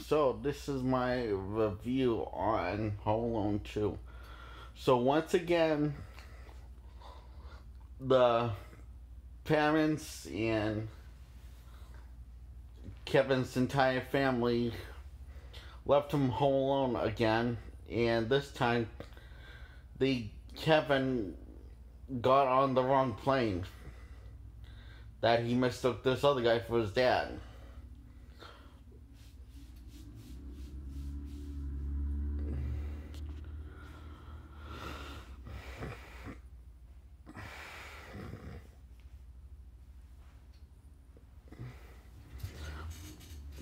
So this is my review on Home Alone 2. So once again, the parents and Kevin's entire family left him home alone again, and this time the Kevin got on the wrong plane. That he mistook this other guy for his dad.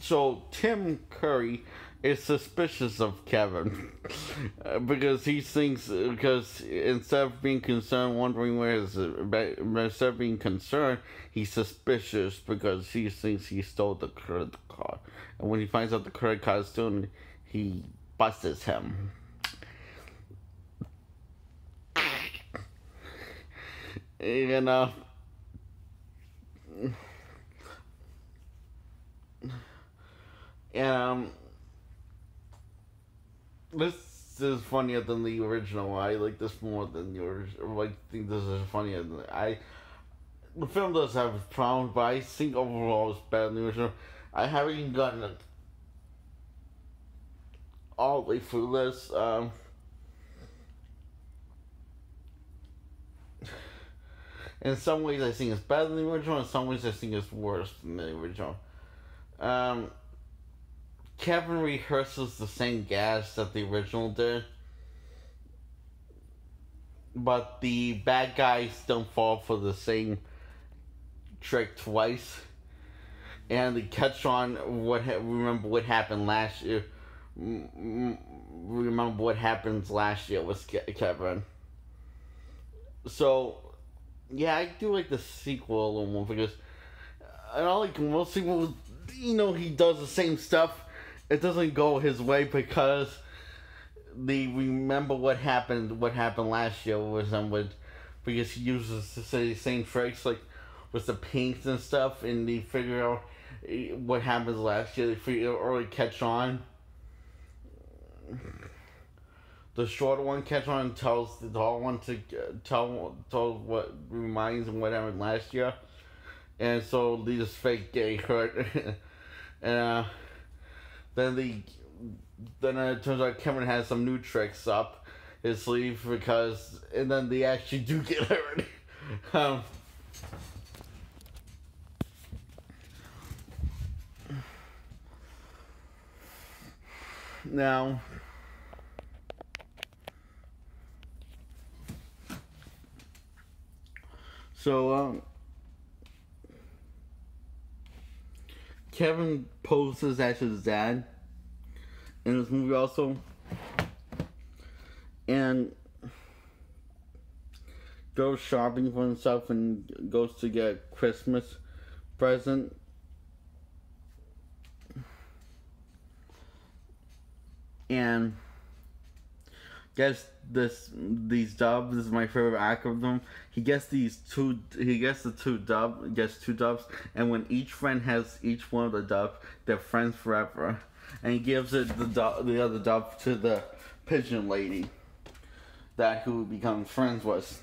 So Tim Curry is suspicious of Kevin because he thinks because instead of being concerned, wondering where his instead of being concerned, he's suspicious because he thinks he stole the credit card, and when he finds out the credit card is stolen, he busts him. And and this is funnier than the original. I like this more than the original. I think this is funnier than I. The film does have problems, but I think overall it's better than the original. I haven't even gotten all the way through this. In some ways, I think it's better than the original. In some ways, I think it's worse than the original. Um, Kevin rehearses the same gas that the original did, but the bad guys don't fall for the same trick twice, and they catch on remember what happened last year. Remember what happens last year with Kevin. So yeah, I do like the sequel a little more because I don't like most sequels. He does the same stuff. It doesn't go his way because they remember what happened. What happened last year was because he uses the same tricks like with the paints and stuff, and they figure out what happens last year. They figure or catch on. The shorter one catch on and tells the tall one to tell what reminds him what happened last year, and so they just fake getting hurt, and then it turns out Kevin has some new tricks up his sleeve and then they actually do get hurt. Now. So, Kevin poses as his dad in this movie also, and goes shopping for himself and goes to get a Christmas present. And gets these dubs. This is my favorite act of them. He gets the two dubs, and when each friend has each one of the dubs, they're friends forever. And he gives the other dub to the pigeon lady that who becomes friends with.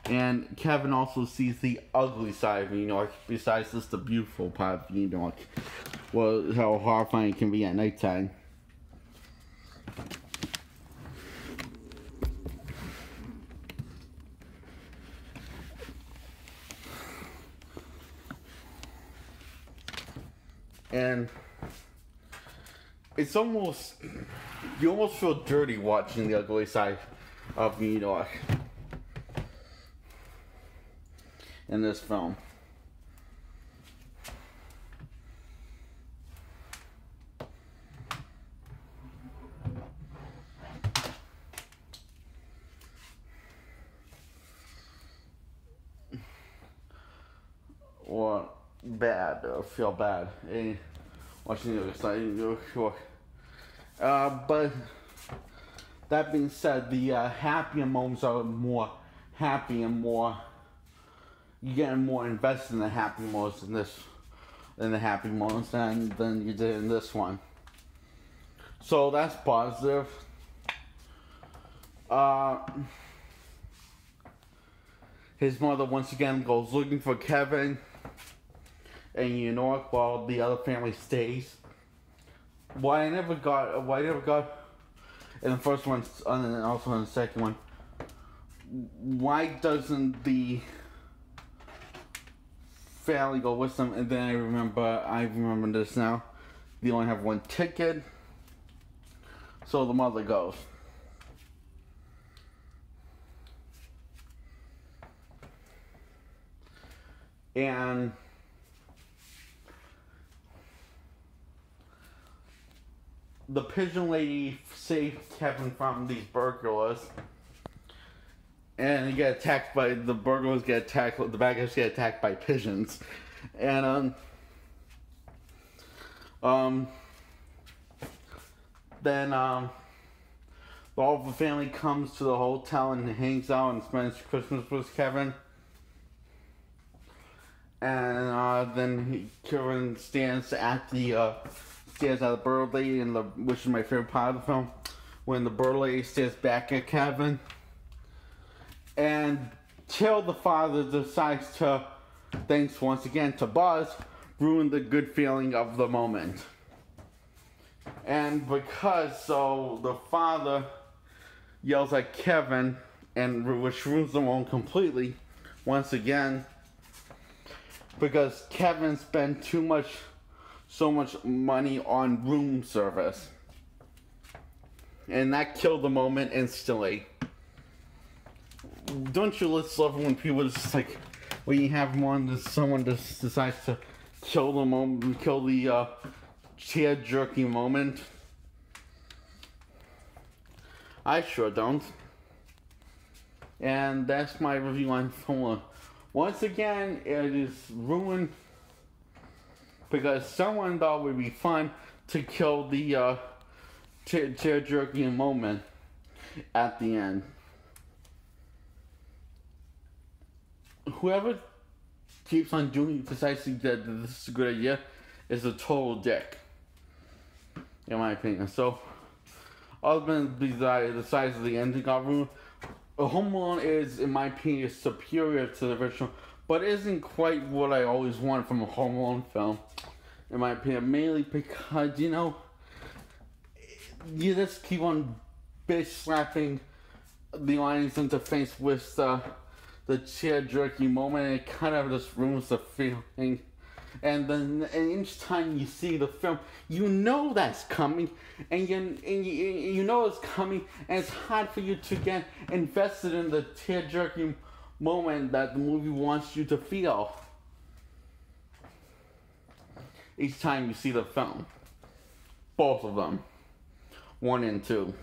And Kevin also sees the ugly side of New York, besides just the beautiful part of New York. Well, how horrifying it can be at nighttime. And it's you almost feel dirty watching the ugly side of New York in this film. Or bad, or feel bad watching the other side of New York. But that being said, the happier moments are more happy and more you get more invested in the happy moments than you did in this one. So that's positive. His mother once again goes looking for Kevin in New York while the other family stays. What I never got in the first one and also in the second one, why doesn't the family go with them? And then I remember this now. They only have one ticket, so the mother goes. And the pigeon lady saved Kevin from these burglars. And the burglars get attacked, the bad guys get attacked by pigeons. And, then, all of the family comes to the hotel and hangs out and spends Christmas with Kevin. And, then Kevin stands at the bird lady, which is my favorite part of the film, when the bird lady stares back at Kevin. And till the father decides to, thanks once again to Buzz, ruin the good feeling of the moment. And because the father yells at Kevin, which ruins the moment completely, once again, because Kevin spent so much money on room service. And that killed the moment instantly. Don't you love when people just when you have someone just decides to kill the moment, kill the tear-jerky moment? I sure don't. And that's my review on Home Alone. Once again, it is ruined because someone thought it would be fun to kill the tear-jerky moment at the end. Whoever keeps on deciding that this is a good idea is a total dick, in my opinion. So, other than the size of the ending got ruined, Home Alone is, in my opinion, superior to the original, but isn't quite what I always wanted from a Home Alone film, in my opinion. Mainly because, you just keep on bitch slapping the audience into the face with the tear-jerky moment, and it kind of just ruins the feeling. And each time you see the film, you know that's coming, and you know it's coming, and it's hard for you to get invested in the tear-jerky moment that the movie wants you to feel each time you see the film. Both of them. 1 and 2.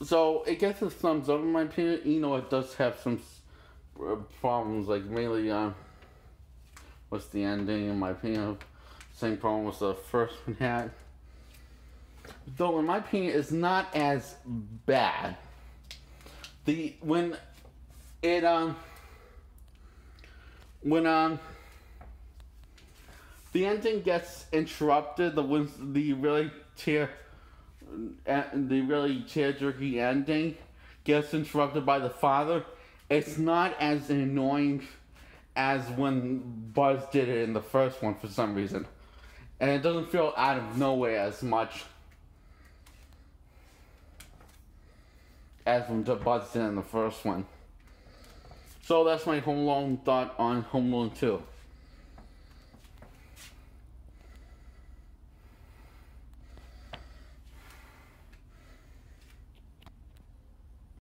So, it gets a thumbs up in my opinion. It does have some problems, mainly, what's the ending, in my opinion. Same problem as the first one had. Though, in my opinion, it's not as bad. When the ending gets interrupted, the really tear-jerky ending gets interrupted by the father, it's not as annoying as when Buzz did it in the first one for some reason. And it doesn't feel out of nowhere as much as when Buzz did in the first one. So that's my Home Alone thought on Home Alone 2.